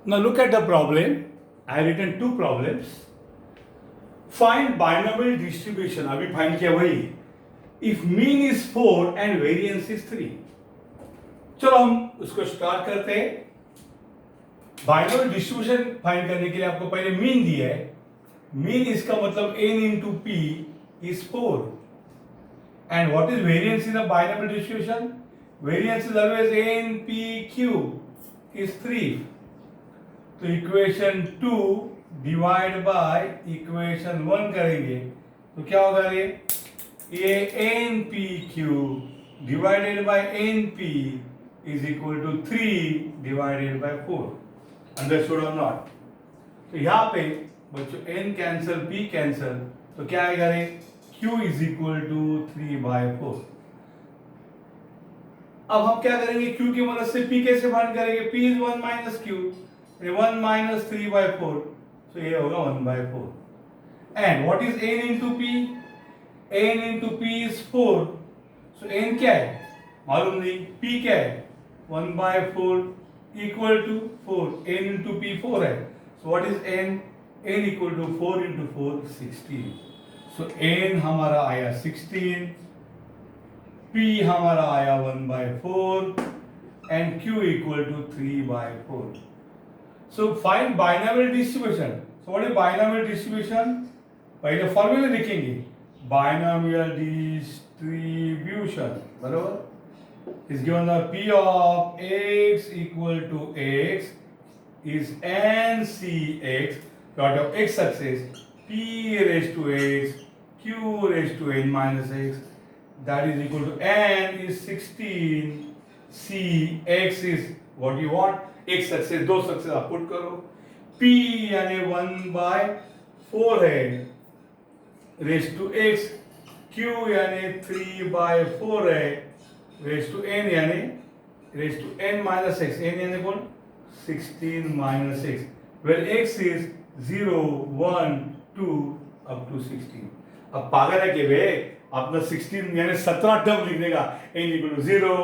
Now look at the problem. I have written two problems. Find binomial distribution. अभी find किया वही. If mean is 4 and variance is 3. चलो हम उसको start करते हैं. बाइनोमियल डिस्ट्रीब्यूशन फाइंड करने के लिए आपको पहले मीन दिया है. मीन इसका मतलब n into p is 4. And what is variance in a binomial distribution? Variance is always n p q is 3. तो इक्वेशन 2 डिवाइड बाय इक्वेशन 1 करेंगे तो क्या होगा ये n p q divided by n p is equal to 3 divided by 4. Understood और not? तो यहाँ पे बच्चों n कैंसल p कैंसल तो क्या आएगा रे q is equal to 3 by 4. अब हम क्या करेंगे q की मदद से p कैसे फाइंड करेंगे? p is 1 minus q 1 minus 3 by 4 तो ये होगा 1 by 4. And what is n into p? n into p is 4. So n क्या है मालूम नहीं. p क्या है 1 by 4 equal to 4. n into p 4 है. So what is n? n equal to 4 into 4 16. So n हमारा आया 16, p हमारा आया 1 by 4 and q equal to 3 by 4. So find binomial distribution. So what is binomial distribution? पहले formula लिखेंगे. Binomial distribution बराबर is given the p of x equal to x is ncx dot of x success p raised to x q raised to n minus x that is equal to n is 16 c x is what you want. एक success दो success आप put करो. P यानी 1 by 4 है raise to x. Q यानी 3 by 4 है raise to n यानी raise to n minus x. n यानी कौन? 16 minus x. Well x is 0 1 2 up to 16. अब पागल है कि वे अपना 16 यानी 17 टर्म लिखने का n इक्वल टू 0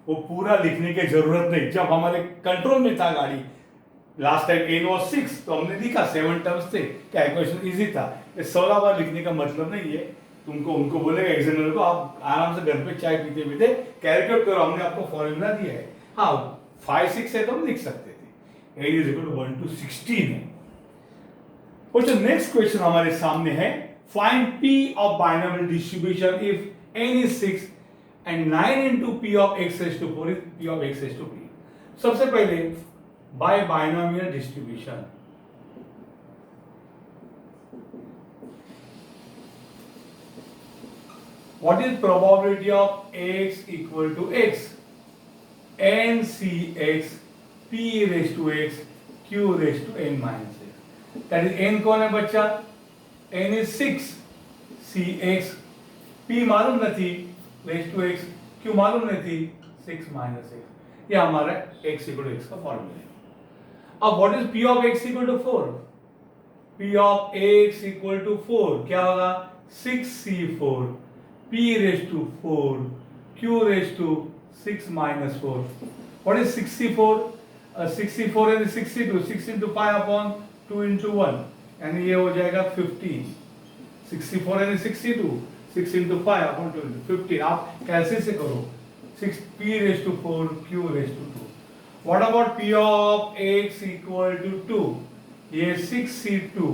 वो पूरा लिखने की जरूरत नहीं. जब हमारे कंट्रोल में था गाड़ी लास्ट टाइम n was 6 तो हमने लिखा 7 टर्म्स थे. क्या इक्वेशन इजी था. ये 16 बार लिखने का मतलब नहीं है. तुमको उनको बोलेगा एग्जामिनर को आप आराम से घर पे चाय पीते पीते कैलकुलेट करो. हमने आपको फॉर्मूला दिया है. हाँ 5 6 है तो हम लिख सकते थे. n is equal to 1 to 16 है. और जो नेक्स्ट क्वेश्चन हमारे सामने है find p of binomial distribution if n is 6 and 9 into p of x raised to 4 is p of x raised to p. सबसे पहले by binomial distribution what is probability of x equal to x? n c x p raised to x q raised to n minus x. that is n कौन है बच्चा? n is 6 c x p मालूम नहीं raise to x क्यों मालूम नहीं थी 6 minus x. ये हमारा x इक्वल टू एक्स का फॉर्मूला है. अब what is p of x equal to 4? p of x equal to 4 क्या होगा? 6c4 p raise to 4 q raise to 6 minus 4. What is 6c4? 64 and 62 6 into 5 upon 2 into 1 यानी ये हो जाएगा 15. 64 and 62 6 into 5 upon 2 into 15. आप कैसे से करो 6 p raised to 4 q raised to 2. What about p of x equal to 2? ये 6c2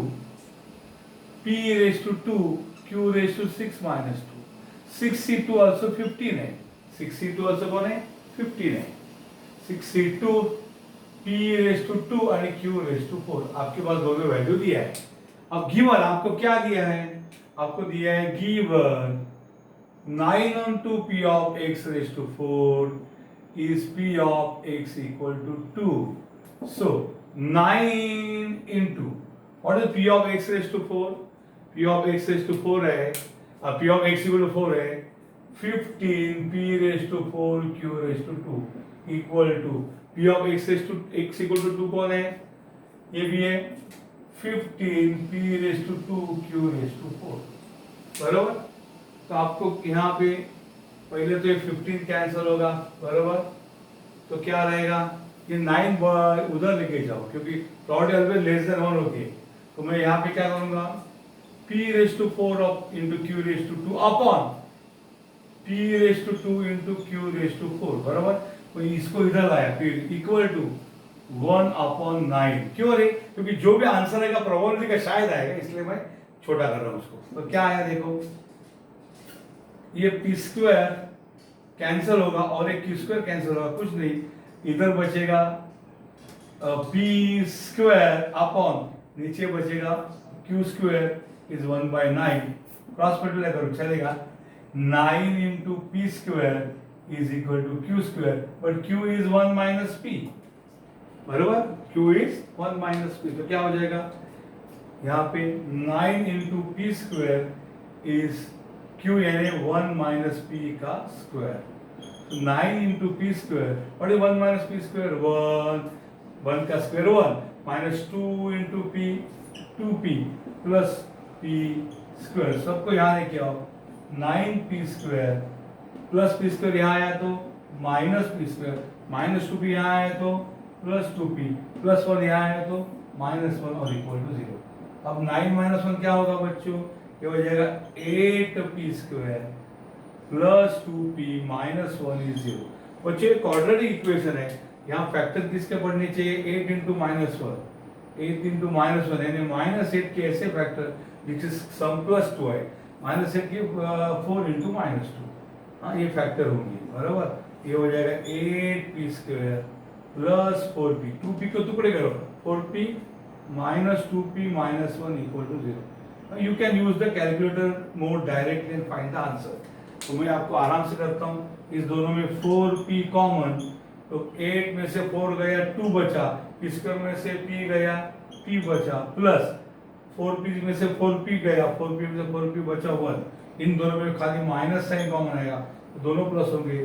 p raised to 2 q raised to 6 minus 2. 6c2 also 15 है. 6c2 also कौन है? 15 है. 6c2 p raised to 2 और q raised to 4. आपके पास दोनों value दिया है. अब गिवन आपको क्या दिया है? आपको दिया है given 9 into p of x raised to 4 is p of x equal to 2. So 9 into what is p of x raised to 4? p of x raised to 4 है. अब p of x equal to 4 है 15 p raised to 4 q raised to 2 equal to p of x raised to x equal to 2 कौन है? ये भी है 15 p raised to 2 q raised to 4 बरोबर. तो आपको यहाँ पे पहले तो ये 15 कैंसिल होगा बरोबर. तो क्या रहेगा ये 9 उधर लेके जाओ, क्योंकि प्रोबेबिलिटी ऑलवेज लेस देन 1 होती है। तो मैं यहाँ पे क्या करूँगा, p⁻4 into q raise to 2 upon p⁻2 into q⁻4, बराबर। तो इसको इधर लाया, फिर इक्वल टू 1/9। क्यों रे? क्योंकि जो भी आंसर आएगा प्रोबेबिलिटी का शायद आएगा, इसलिए मैं छोटा कर रहा हूँ उसको। तो क्या आया देखो, ये p² कैंसिल होगा और एक q² कैंसिल होगा, कुछ नहीं, इधर बचेगा p² अपॉन नीचे बचेगा q² इज 1/9। क्रॉस मल्टीप्लाई करो चलेगा, 9 into p² is equal to q², but q is 1 minus p, बराबर। q इज 1 माइनस p, तो क्या हो जाएगा यहाँ पे 9 इंटू p² इज q यानी 1 माइनस p का स्क्वायर। 9 इंटू p², और 1 माइनस p², 1 का square 1 minus 2 into p 2p plus p², सबको यहाँ लेके आओ, 9p² प्लस p² यहाँ आया तो माइनस p², माइनस 2p यहाँ आया तो प्लस 2p प्लस 1 यहाँ आया तो -1 और इक्वल टू 0। अब 9 माइनस 1 क्या होगा बच्चों, ये हो जाएगा 8p² plus 2p minus 1 is 0। बच्चों एक क्वाड्रेटिक इक्वेशन है, यहाँ फैक्टर किसके पढ़ने चाहिए, 8 इंटू -1, 8 इंटू -1 यानी -8 के ऐसे factor which is sum plus 2 है, -8 के 4 इंटू -2, हाँ ये फैक्टर होंगे, बराबर। ये हो जाएगा 8p² प्लस 4p, 2p को टुकड़े करो, 4p minus 2p minus 1 equal to 0। You can use the calculator mode directly and find the answer. तो मैं आपको आराम से करता हूँ, इस दोनों में 4p कॉमन, तो 8 में से 4 गया 2 बचा, इसके में से p गया p बचा, प्लस 4p में से 4p गया, 4p में से 4p बचा 1, इन दोनों में खाली माइनस साइन कॉमन आएगा, तो दोनों प्लस होंगे,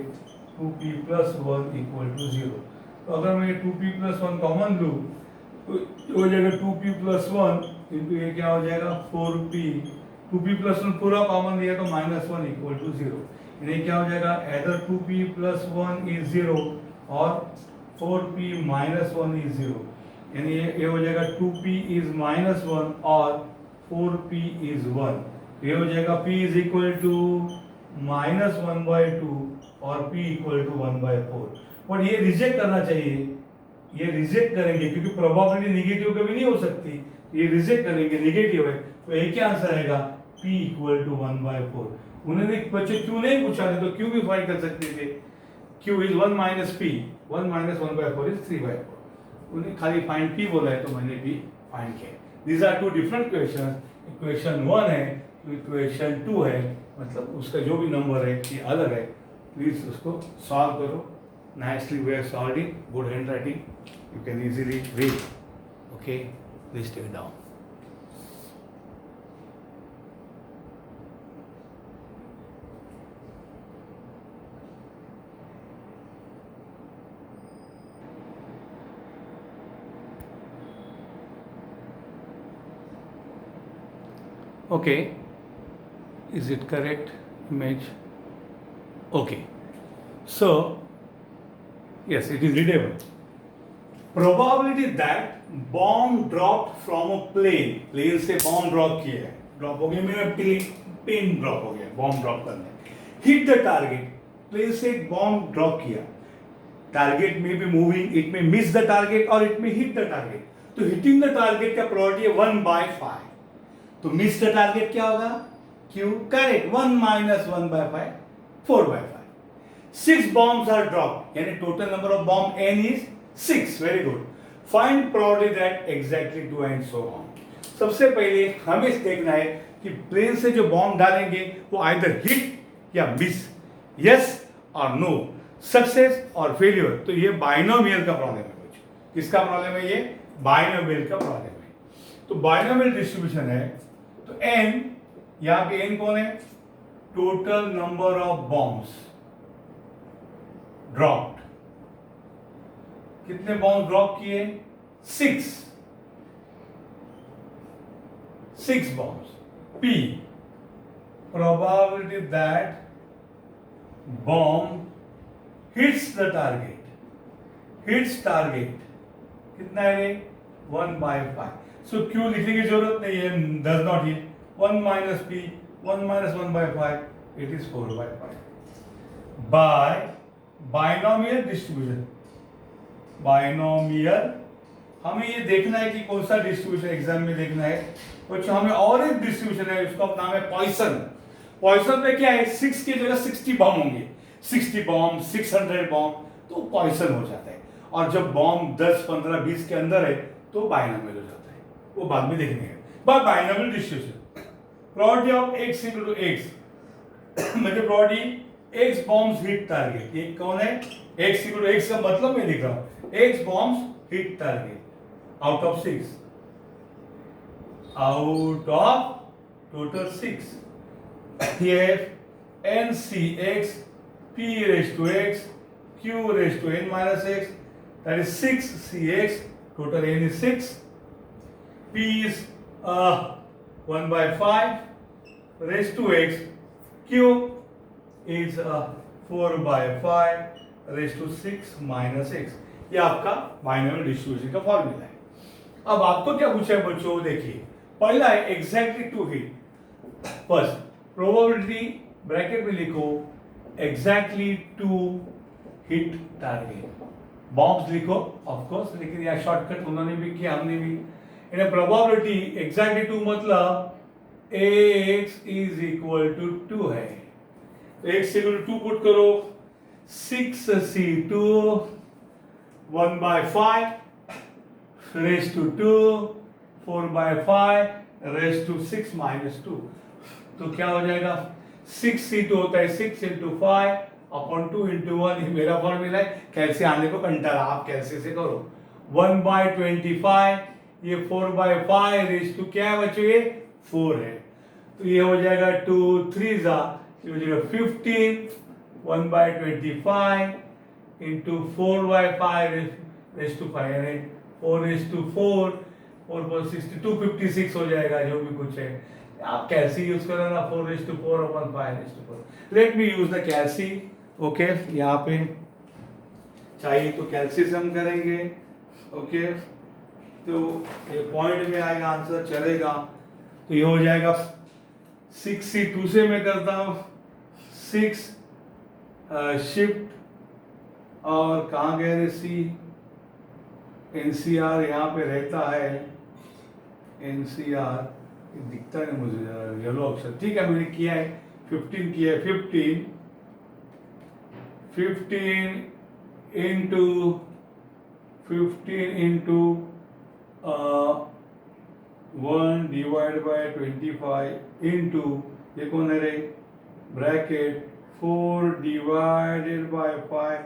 2p प्लस 1 इक्वल टू 0। तो अगर मैं 2p प्लस 1 कॉमन लूँ तो हो जाएगा 2p प्लस 1 इंटू ये क्या हो जाएगा 4p, 2p प्लस 1 पूरा कॉमन लिया तो -1 इक्वल टू 0, यानी क्या हो जाएगा, एदर 2p प्लस 1 इज 0 और 4p माइनस 1 इज 0, यानी ये हो जाएगा 2p इज -1 और 4p इज 1। ये हो जाएगा p इज इक्वल टू -1/2 और p इक्वल टू 1/4। और ये रिजेक्ट करना चाहिए, ये रिजेक्ट करेंगे क्योंकि प्रोबेबिलिटी नेगेटिव कभी नहीं हो सकती, ये रिजेक्ट करेंगे, नेगेटिव है, तो एक ही आंसर आएगा p इक्वल टू 1/4। उन्होंने बच्चे क्यों नहीं पूछा, नहीं तो क्यों भी फाइंड कर सकते थे, q is 1 minus p, 1 minus 1/4 is 3/4, उन्हें खाली फाइंड p बोला है तो मैंने भी फाइंड किया। These are two different question, equation 1 है तो इक्वेशन 2 है, मतलब उसका जो भी नंबर है ये अलग है, प्लीज उसको सॉल्व करो। Nicely we are solving, good handwriting, you can easily read. Okay, please take it down. Okay, is it correct image? Okay, so yes, it is readable. Probability that bomb dropped from a plane, plane से bomb drop किया है, drop हो गया मेरा plane drop हो गया, bomb drop करने, hit the target, plane से एक bomb drop किया, target may be moving, it may miss the target or it may hit the target, तो hitting the target का probability है 1/5, तो miss the target क्या होगा, Q, correct, 1 minus 1/5, 4/5. 6 bombs are dropped, यानी total number of bomb n is 6. Very good. Find probability that exactly 2 and so on. सबसे पहले हमें देखना है कि प्लेन से जो बॉम्ब डालेंगे वो आइदर हिट या मिस, यस और नो, सक्सेस और फेलियर। तो ये बाइनोमियल का प्रॉब्लम है बच्चों। किसका प्रॉब्लम है ये? बाइनोमियल का प्रॉब्लम है। तो बाइनोमियल डिस्ट्रीब्यूशन है तो n, यहाँ पे n कौन है? Total number of bombs dropped. कितने बॉम्ब ड्रॉप किए? 6 bombs. P, probability that bomb hits the target. Hits target कितना है रे 1/5. सो Q लिखने की जरूरत नहीं है, does not hit. 1 minus P 1 minus 1/5, it is 4/5. by binomial distribution. Binomial हमें ये देखना है कि कौन सा डिस्ट्रीब्यूशन एग्जाम में देखना है. बच्चों हमें और एक डिस्ट्रीब्यूशन है, उसका नाम है पॉइसन. पॉइसन में क्या है, 6 की जगह 60 बॉम्ब होंगे. 60 बॉम्ब 600 बॉम्ब तो पॉइसन हो जाता है. और जब बॉम्ब 10 15 20 के अंदर है तो बाइनोमियल हो जाता है. वो बाद में देखने हैं. Binomial distribution, probability of x equal to x, मतलब probability x bombs hit target. ये कौन है, x इक्वल टू x का मतलब मैं लिख रहा हूं, x bombs hit target out of 6, out of total 6. ये NCx p raised to x q raised to n minus x, that is 6cx, total n is 6, p is 1/5 raised to x, q is 4/5 raised to 6 minus x. ये आपका binomial distribution का formula है. अब आपको क्या पूछा है बच्चों, देखिए पहला है exactly two hit. First probability bracket में लिखो exactly two hit target. Bombs लिखो ऑफ कोर्स, लेकिन यह शॉर्टकट उन्होंने भी किया, हमने भी. इन प्रोबेबिलिटी एग्जैक्टली टू मतलब ax is equal to 2 है. x इक्वल टू 2 पुट करो, 6c2 1/5 raised to 2 4/5 raised to 6 minus 2. तो क्या हो जाएगा, 6c2 होता है 6 into 5 upon 2 into 1. ये मेरा फॉर्मूला है. कैसे आने को कंटाला, आप कैसे से करो. 1/25, ये 4/5 raised to क्या है बच्चों, ये 4 है. तो ये हो जाएगा 2 3 जा, ये हो जाएगा 15. 1/25 into 4/5 raised to 5 यानी 4 raised to 4 4/60 256 हो जाएगा, जो भी कुछ है. आप कैसे यूज करो ना, 4 raised to 4 upon 5 raised to 4. Let me use the calci. Okay, यहाँ पे चाहिए तो कैलसी से हम करेंगे. ओके, तो ये पॉइंट में आएगा आंसर, चलेगा. तो ये हो जाएगा 6c2 से मैं करता हूँ 6 शिफ्ट और कहाँ गए रे सी, NCR यहाँ पे रहता है. NCR दिखता है मुझे येलो अक्षर. ठीक है, मैंने किया है 15 किया है. 15 into 1 divided by 25 into ये कौन है रे, bracket 4 divided by 5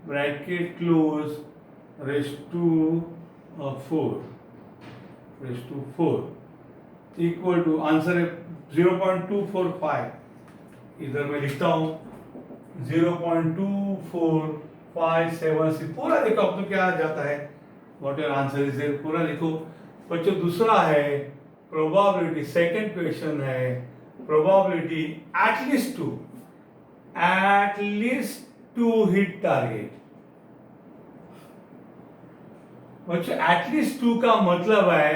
bracket close raised to 4 equal to answer है 0.245. इधर मैं लिखता हूँ 0.2457. पूरा देखो अब तो क्या आ जाता है, what your answer is there, पूरा लिखो बच्चों. दूसरा है प्रोबेबिलिटी, सेकंड क्वेश्चन है probability at least two hit target. बच्चों एटलीस्ट 2 का मतलब है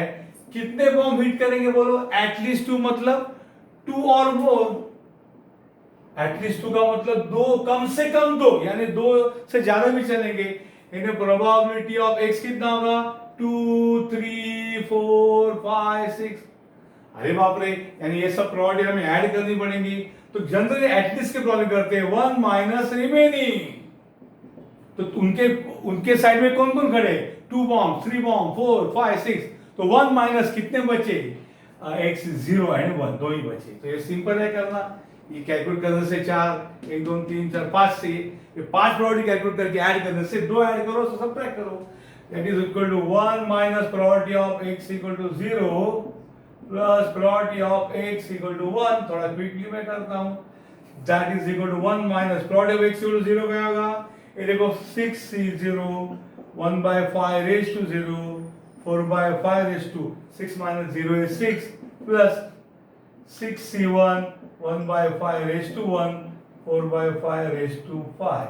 कितने बॉम्ब हिट करेंगे बोलो. एटलीस्ट 2 मतलब 2 और मोर. एटलीस्ट 2 का मतलब 2, कम से कम 2, यानी 2 से ज्यादा भी चलेंगे. इन्हें प्रोबेबिलिटी ऑफ x कितना होगा, 2 3 4 5 6. अरे बाप रे, यानी ये सब प्रोबेबिलिटी हमें ऐड करनी पड़ेंगी. तो जनरली एटलीस्ट के प्रोबेबिलिटी करते हैं 1 माइनस रिमेनिंग. तो उनके साइड में कौन कौन खड़े, 2 बॉम्ब 3 बॉम्ब 4 5 6. तो 1 माइनस कितने बचे, x 0 एंड 1, 2 ही बचे. तो ये सिंपल है करना. ये कैलकुलेट करने से 4 1 2 3 4 5 से ये 5 प्रोबेबिलिटी कैलकुलेट करके ऐड करने से 2 ऐड करो तो सबट्रैक्ट करो. That is equal to 1 minus probability of x equal to 0 plus probability of x equal to 1. थोड़ा क्विकली मैं करता हूं. That is equal to 1 minus probability of x equal to 0 क्या होगा, ये देखो 6c0 1/5 raised to 0 4/5 raised to 6 minus 0 is 6 plus 6c1 1/5 raised to 1 4/5 raised to 5.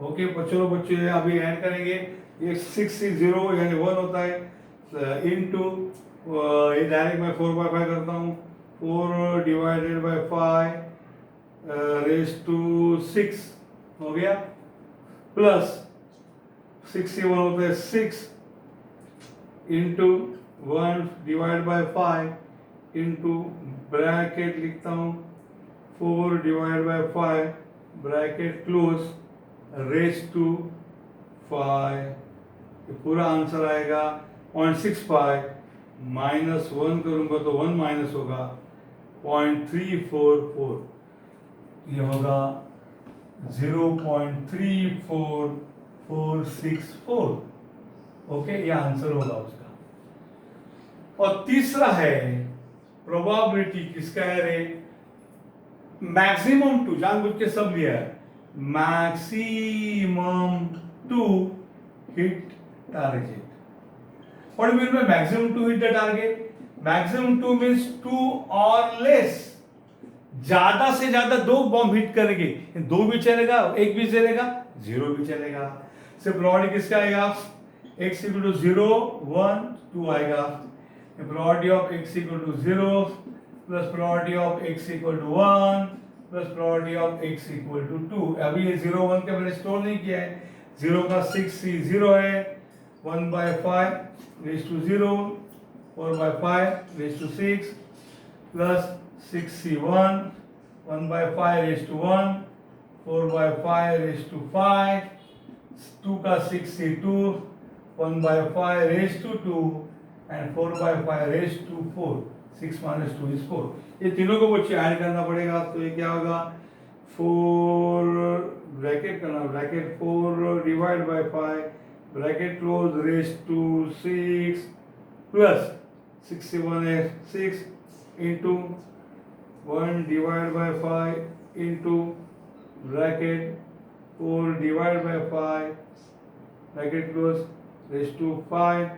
Okay बच्चों अभी ऐड करेंगे ये 6C0 यानी 1 होता है, इनटू ये डायरेक्ट मैं 4/5 करता हूँ, 4 डिवाइडेड बाय 5 रेज टू 6 हो गया, प्लस 6C1 होता है 6 into 1 divide by 5 into bracket लिखता हूँ 4 divide by 5 bracket close raise to 5, ये पूरा आंसर आएगा 0.65 माइनस 1 करूँगा तो 1 माइनस होगा 0.344, ये होगा 0.34464। ओके, ये आंसर होगा उसका। और तीसरा है प्रोबेबिलिटी, किसका है रे? मैक्सिमम टू, जानबूझ के सब लिया है, maximum two hit target. What do you mean by maximum to hit the target? Maximum 2 means 2 or less. ज्यादा से ज्यादा 2 बॉम्ब हिट करेंगे, 2 भी चलेगा, 1 भी चलेगा, 0 भी चलेगा। सिर्फ प्रोबेबिलिटी किसका आएगा? x equal to 0, 1, 2 आएगा। Probability of x equal to 0 plus probability of x equal to 1 plus probability of x equal to 2। अभी ये 0, 1 का मैंने स्टोर नहीं किया है। 0 का 6C0 है, 1/5 raised to 0, 4/5 raised to 6 plus 6C1, 1/5 raised to 1, 4/5 raised to 5, 2 का 6C2, 1/5 raised to 2 and 4/5 raised to 4, 6 minus 2 is 4। ये तीनों को बच्चे ऐड करना पड़ेगा, तो ये क्या होगा? 4 ब्रैकेट करना, bracket 4 divide by 5 bracket close raise to 6 plus 6C1 है 6 into 1 divide by 5 into bracket 4 divide by 5 bracket close raise to 5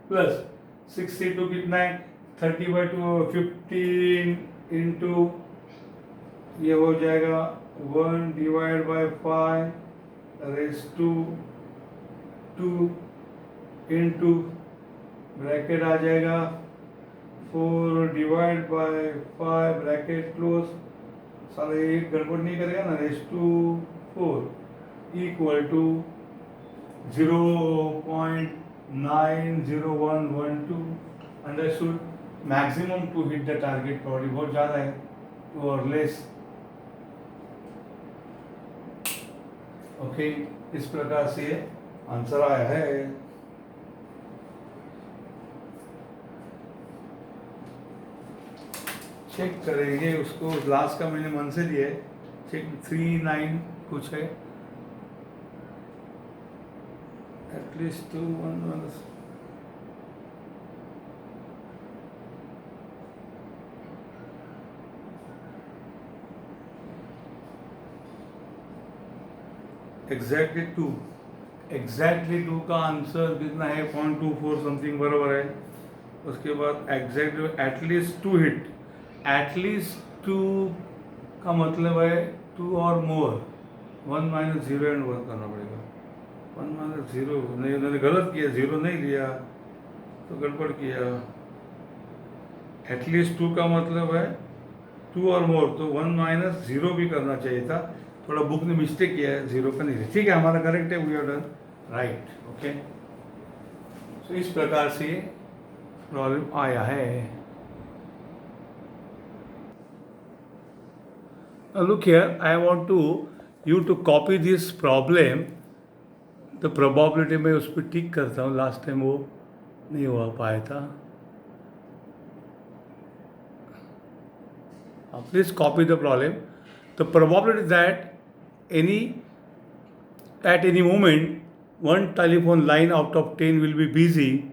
plus 6C2 कितना है? 30/2 15 इंटू ये हो जाएगा 1 divide by 5 raise to 2 into bracket आ जाएगा 4 डिवाइड बाय 5 ब्रैकेट क्लोज, साला ये गड़बड़ नहीं करेगा ना, raise to 4 equal to 0.90112। Understood? Maximum two hit the target probability बहुत ज़्यादा है, 2 और लेस। ओके, इस प्रकार से आंसर आया है। चेक करेंगे उसको, लास्ट का मैंने मन से लिया है, चेक 3-9 कुछ है, एटलीस्ट 2-1-1। एग्जैक्टली 2 का आंसर कितना है? 0.24 समथिंग बराबर है। उसके बाद एग्जैक्टली एटलीस्ट 2 हिट, एटलीस्ट 2 का मतलब है 2 और मोर, 1 माइनस 0 एंड 1 करना पड़ेगा। 1 माइनस 0 नहीं, उन्होंने गलत किया, 0 नहीं लिया तो गड़बड़ किया। एटलीस्ट 2 का मतलब है 2 और मोर, तो 1 माइनस 0 भी करना चाहिए था, थोड़ा बुक ने मिस्टेक किया है, 0 का नहीं। ठीक है, हमारा करेक्ट है, we are done right. Okay, so इस प्रकार से प्रॉब्लम आया है। Look here, I want you to copy this problem, the probability मैं उस पर टिक करता हूँ, लास्ट टाइम वो नहीं हुआ पाया था। Please copy the problem. The probability that at any moment one telephone line out of 10 will be busy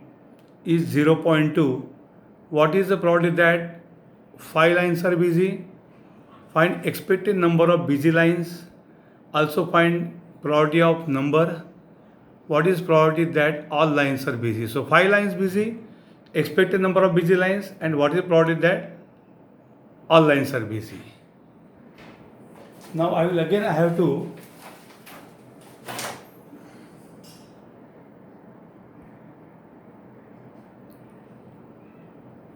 is 0.2. What is the probability that 5 lines are busy? Find expected number of busy lines. Also find probability of number. What is probability that all lines are busy? So 5 lines busy, expected number of busy lines, and what is the probability that all lines are busy? Now I have to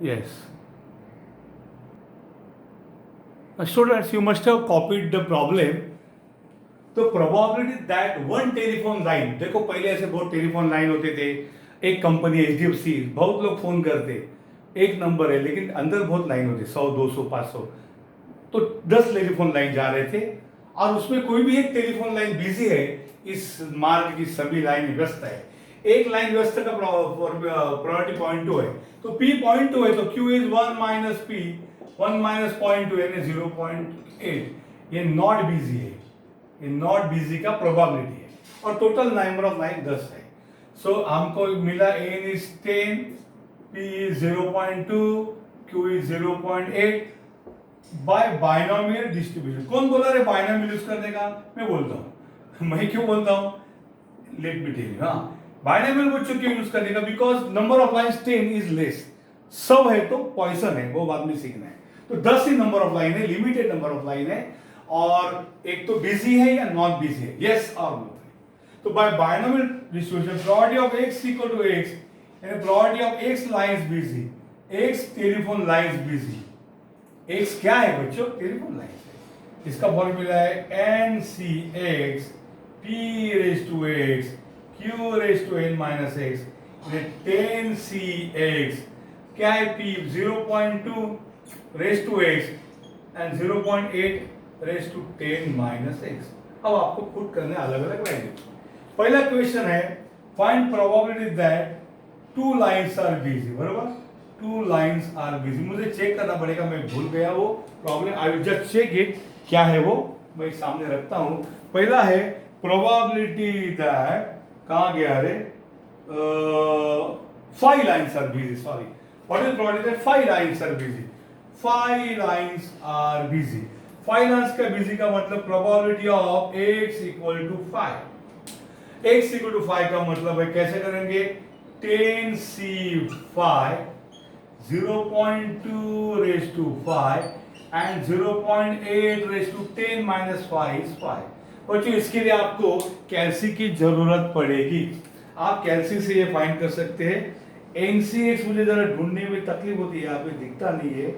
Yes. Students, you must have copied the problem. तो probability that one telephone line, देखो पहले ऐसे बहुत telephone line होते थे, एक company HDFC, बहुत लोग फोन करते, एक नंबर है लेकिन अंदर बहुत लाइन होती, 100 200 500, तो 10 टेलीफोन लाइन जा रहे थे और उसमें कोई भी एक टेलीफोन लाइन बिजी है, इस मार्ग की सभी लाइन व्यस्त है, एक लाइन व्यस्त का प्रायोरिटी 0.2 है, तो P 0.2 है तो Q is 1 minus P 1 minus 0.2 यानी 0.8, ये नॉट बिजी है, ये नॉट बिजी का प्रोबेबिलिटी है और टोटल नंबर ऑफ लाइन 10 है। सो हमको मिला n is 10, p is 0.2, q is 0.8 by binomial distribution. कौन बोला रे बाइनोमियल यूज करने का? मैं बोलता हूँ। मैं क्यों बोलता हूँ? Let me tell you. हाँ, बाइनोमियल बच्चों क्यों यूज करने का? Because number of lines 10 is less, सब है तो पॉइसन है, वो बाद में सीखना है। तो 10 ही नंबर ऑफ लाइन है, लिमिटेड नंबर ऑफ लाइन है, और एक तो बिजी है या नॉट बिजी है, यस और नो। तो by binomial distribution probability of x equal to x, यानी probability of x lines busy, x telephone lines busy, x क्या है बच्चों? टेलीफोन लाइंस है। इसका फॉर्मूला है NCX p raise to x q raise to n minus x, 10CX क्या है? p 0.2 raise to x and 0.8 raise to 10 minus x। अब आपको पुट करने अलग अलग लाइन। पहला क्वेश्चन है find probability that two lines are busy, बराबर? टू लाइंस आर बिजी, मुझे चेक करना पड़ेगा, मैं भूल गया वो problem, I will just check it, क्या है वो मैं सामने रखता हूं। पहला है प्रोबेबिलिटी दैट, कहां गया रे, 5 lines are busy, sorry, what is probability that 5 lines are busy? 5 lines are busy, 5 lines का बिजी का मतलब probability of x equal to 5, x equal to 5 का मतलब है, कैसे करेंगे? 10C5 0.2 raise to 5 and 0.8 raise to 10 minus 5 is 5। बच्चों इसके लिए आपको कैल्सी की जरूरत पड़ेगी, आप कैल्सी से ये फाइंड कर सकते हैं। NCX मुझे जरा ढूंढने में तकलीफ होती है, यहाँ पे दिखता नहीं है,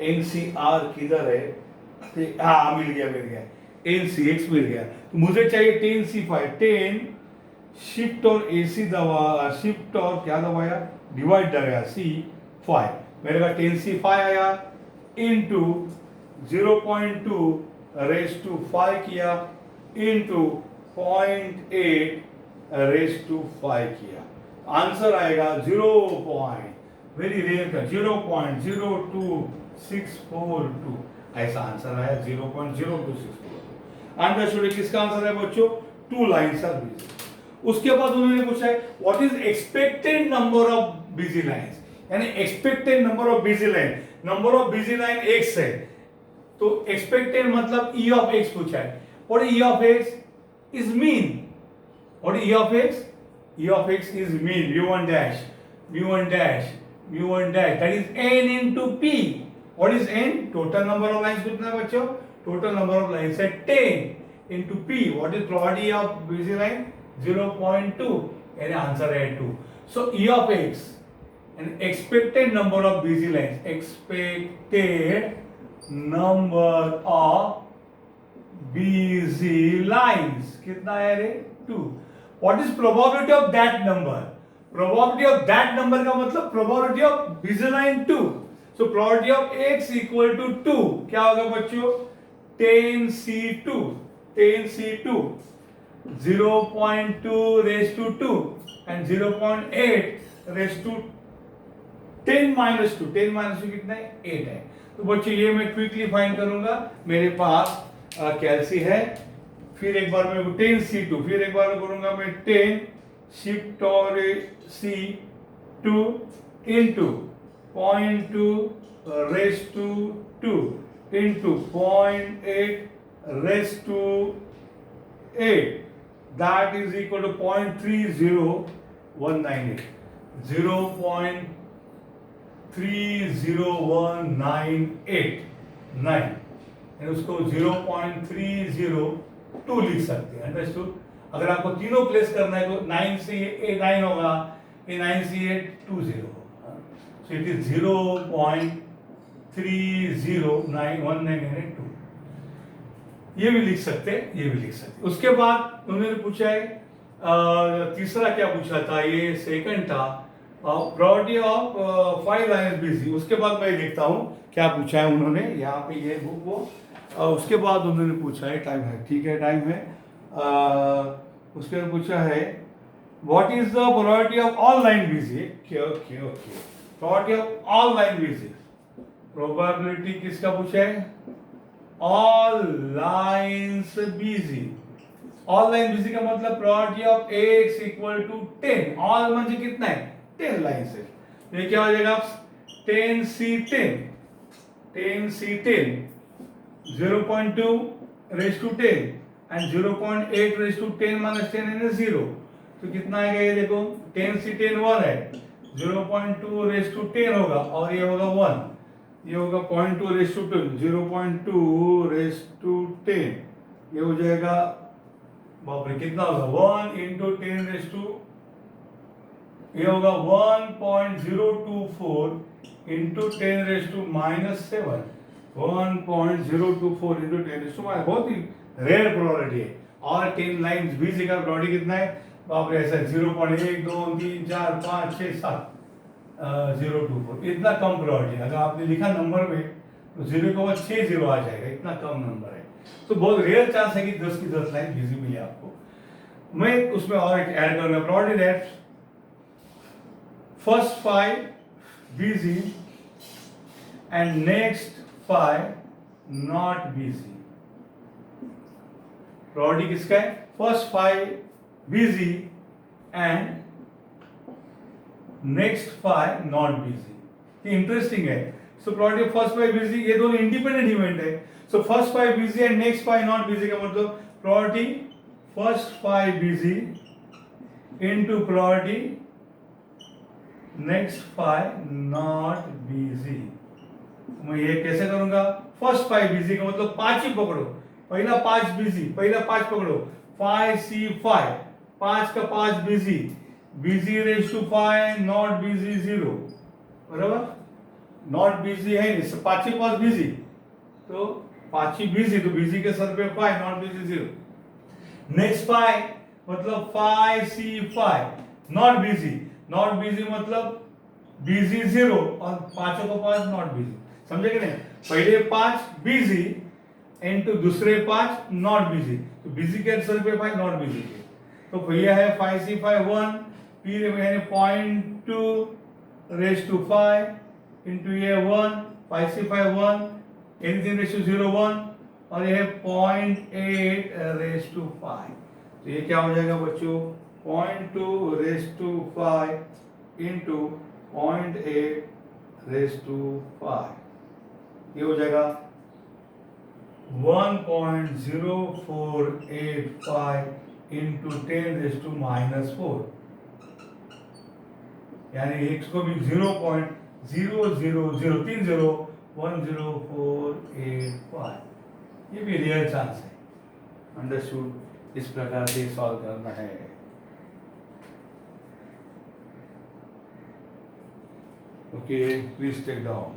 NCR किधर है? हाँ मिल गया, NCX मिल गया। तो मुझे चाहिए 10C5, 10 शिफ्ट और AC दबा, शिफ्ट और क्या दबाया? डिवाइड दबाया, C5, मेरे का 10C5 आया इनटू 0.2 रेज टू 5 किया इनटू 0.8 रेज टू 5 किया, आंसर आएगा 0. वेरी रेयर का 0.02642, ऐसा आंसर आया 0.0264। अंडरस्टूड? किसका आंसर है बच्चों? 2 लाइन्स आर बिजी। उसके बाद उन्होंने पूछा है what is expected number of busy lines, यानी expected number of busy line, number of busy line x है, तो एक्सपेक्टेड मतलब E ऑफ x पूछा है। What is E of x? Is mean. What is E of x? E of x is mean, mu1 dash, that is n into p. What is n? Total number of lines कितना है बच्चों? Total number of lines है 10 into p. What is probability of busy line? 0.2, यानी answer है 2. So E of x, an expected number of busy lines, expected number of busy lines कितना है रे? 2. What is probability of that number? Probability of that number का मतलब probability of busy line 2. So probability of x equal to 2, क्या होगा बच्चों? 10C2, 0.2 raised to 2 and 0.8 raised to 10 minus 2. 10 minus 2 कितना है? 8 है। तो बच्चों ये मैं क्विकली फाइंड करूंगा, मेरे पास कैल्सी है, फिर एक बार मैं 10C2, फिर एक बार करूंगा मैं 10 शिफ्ट और C2 into 0.2 raised to 2 into 0.8 raised to 8, that is equal to 0.30198, 0.30198 and उसको 0.302 लिख सकते हैं। अंडरस्टूड? अगर आपको तीनों प्लेस करना है तो 9 से ये 9 होगा, ये 9 से ये 20 होगा। So it is 0.309192। ये भी लिख सकते हैं, ये भी लिख सकते हैं। उसके बाद उन्होंने पूछा है तीसरा क्या पूछा था, ये सेकंड था, प्रोबेबिलिटी ऑफ 5 लाइन्स बिजी। उसके बाद मैं देखता हूँ क्या पूछा है उन्होंने यहाँ पे, ये बुक वो उसके बाद उन्होंने पूछा है, टाइम है, ठीक है टाइम है, उसके बाद पूछा है what is the probability of all line busy. Okay, probability of all line busy, probability किसका पूछा है, all lines busy. All line busy का मतलब probability of x equal to 10। All म्हणजे कितना है, 10 लाइन्स है। तो ये क्या हो जाएगा, 10c10 0.2 raise to 10 and 0.8 raise to 10 minus 10 है 0। तो कितना आएगा ये देखो, 10c10 1 है, 0.2 रेज टू 10 होगा और ये होगा 1, ये होगा 0.2 रेज टू 10, 0.2 रेज टू 10, ये हो जाएगा, बाप रे कितना होगा, 1 इंटू 10 रेज टू, ये होगा 1.024 into 10 raise to minus 7, 1.024 into 10 raise to minus, बहुत ही रेयर प्रोबेबिलिटी है। और 10 लाइन्स बीजी का प्रोबेबिलिटी कितना है, बाप रे ऐसा 0.1 2 3 4 5 6 7 024, इतना कम प्रोबेबिलिटी। अगर आपने लिखा नंबर में तो 0 के बाद 6 0 आ जाएगा, इतना कम नंबर है। तो बहुत रेयर चांस है कि 10 की 10 लाइन बिजी मिले आपको। मैं उसमें और एक ऐड करूंगा, probability that first 5 busy and next 5 not busy. Probability किसका है, first 5 busy and next 5 not busy. ये इंटरेस्टिंग है। सो प्रोबेबिलिटी फर्स्ट 5 बिजी, ये दोनों इंडिपेंडेंट इवेंट है। So first 5 busy and next 5 not busy का मतलब probability first 5 busy into probability next 5 not busy. मैं ये कैसे करूंगा, फर्स्ट 5 बिजी का मतलब 5 ही पकड़ो, पहला 5 बिजी, पहला 5 पकड़ो, 5c5, 5 का 5 busy, busy raise to 5 not busy 0, बराबर, नॉट बिजी है इससे 5 ही 5 बिजी, तो 5 ही बिजी, तो बिजी के सर पे 5, नॉट बिजी 0। नेक्स्ट 5 मतलब 5c5 not busy, not busy मतलब बिजी 0 और 5 का 5 नॉट बिजी, समझे कि नहीं। पहले 5 बिजी इनटू दूसरे 5 नॉट बिजी, तो बिजी के सर पे 5 नॉट बिजी के, तो भैया है 5c5 1, फिर मैंने 0.2 रेज टू 5 इंटू ये 1, 5c5 1, एनीथिंग रेज टू 0 1, और ये है 0.8 रेज टू 5। तो ये क्या हो जाएगा बच्चों, 0.2 raise to 5 into 0.8 raise to 5, ये हो जाएगा 1.0485 इंटू 10 रेज टू माइनस 4, यानी x को भी 0.00030100485, ये भी रियल चांस है। अंडरस्टूड, इस प्रकार से सॉल्व करना है। Okay, please take down.